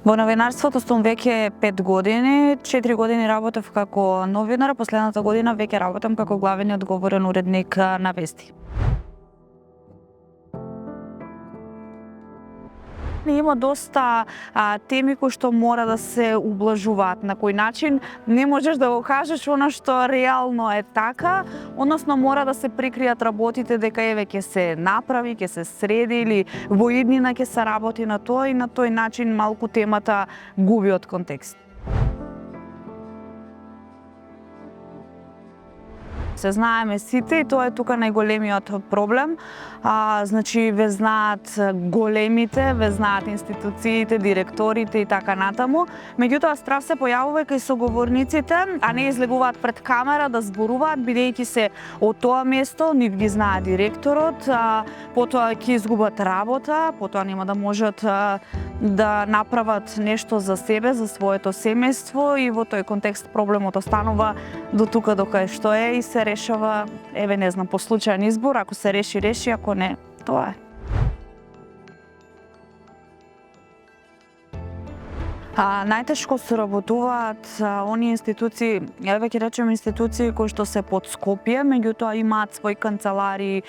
Во новинарството сум веќе 5 години, 4 години работев како новинар, последната година веќе работам како главен и одговорен уредник на вести. Има доста теми кои што мора да се ублажуваат. На кој начин не можеш да го кажеш она што реално е така, односно мора да се прикријат работите дека еве ќе се направи, ќе се среди или во иднина ќе се работи на тоа и на тој начин малку темата губи од контекст. Се знаеме сите и тоа е тука најголемиот проблем. Значи, ве знаат големите, ве знаат институциите, директорите и така натаму. Меѓутоа, страв се појавува кај соговорниците, а не излегуваат пред камера да зборуваат, бидејќи се од тоа место, нив ги знае директорот, потоа ќе изгубат работа, потоа нема да можат да направат нешто за себе, за своето семејство и во тој контекст проблемот останува до тука до кај што е и се решава, еве не знам, по случајен избор, ако се реши, реши, ако не, тоа е. Најтешко соработуваат оние институции, еве ќе речем институции кои што се под Скопје, меѓутоа имаат своји канцеларии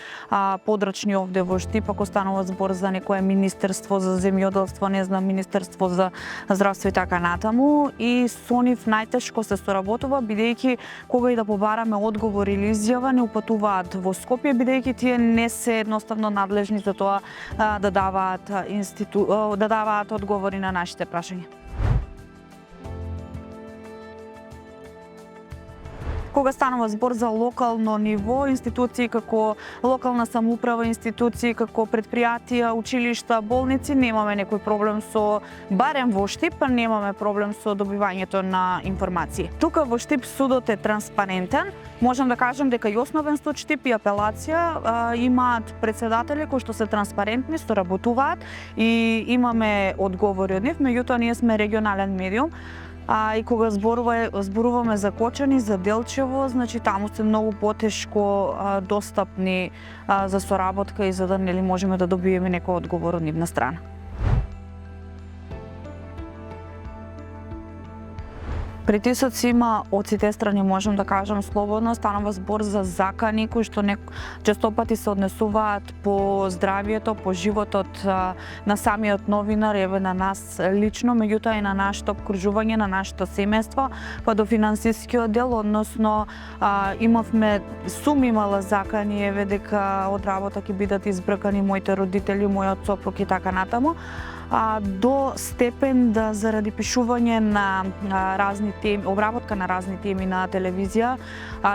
подрачни овде во Штип, ако станува збор за некое министерство за земјоделство, не знам, министерство за здравство и така натаму, и со нив најтешко се соработува, бидејќи кога и да побараме одговор или изјава, не упатуваат во Скопје, бидејќи тие не се едноставно надлежни за тоа да даваат одговори на нашите прашања. Кога станува збор за локално ниво, институции како локална самоуправа, институции како предпријатија, училишта, болници, немаме некој проблем со, барем во Штип, немаме проблем со добивањето на информации. Тука во Штип судот е транспарентен. Можам да кажам дека и Основен суд Штип и апелација имаат председатели кои што се транспарентни, соработуваат и имаме одговори од нив, меѓутоа ние сме регионален медиум. И кога зборуваме за Кочани, за Делчево, значи таму се многу потешко достапни за соработка и за да нели можеме да добиеме некој одговор од нивна страна. Притисоци има од сите страни, можам да кажам слободно, станува збор за закани кои што честопати се однесуваат по здравието, по животот на самиот новинар, еве на нас лично, меѓутоа и на нашето обкружување, на нашето семејство, па до финансискиот дел, односно сум имала закани, еве дека од работа ќе бидат избркани моите родители, мојот сопруг и така натаму. До степен да заради пишување на разни теми, обработка на разни теми на телевизија,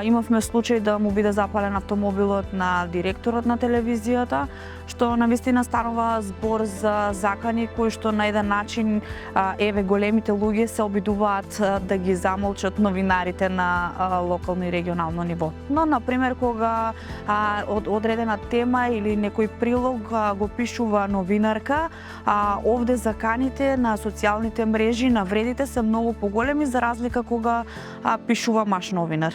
имавме случај да му биде запален автомобилот на директорот на телевизијата, што навистина станува збор за закани кои што на еден начин еве големите луѓе се обидуваат да ги замолчат новинарите на локално и регионално ниво. Но на пример кога одредена тема или некој прилог го пишува новинарка, овде заканите на социјалните мрежи, навредите се многу поголеми за разлика кога пишува маж новинар.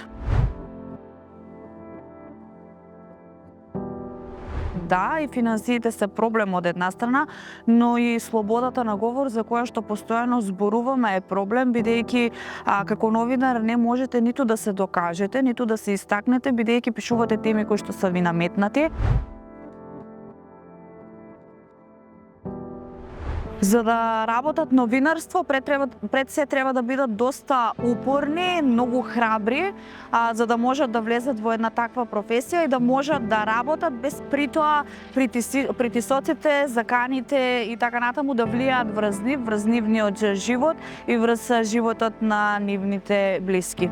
Да, и финансиите се проблем од една страна, но и слободата на говор за која што постојано зборуваме е проблем, бидејќи како новинар не можете ниту да се докажете, ниту да се истакнете, бидејќи пишувате теми кои што се ви наметнати. За да работат новинарство, пред се треба да бидат доста упорни, многу храбри, за да можат да влезат во една таква професија и да можат да работат без притоа притисоците, заканите и така натаму да влијаат врз нивниот живот и врз животот на нивните блиски.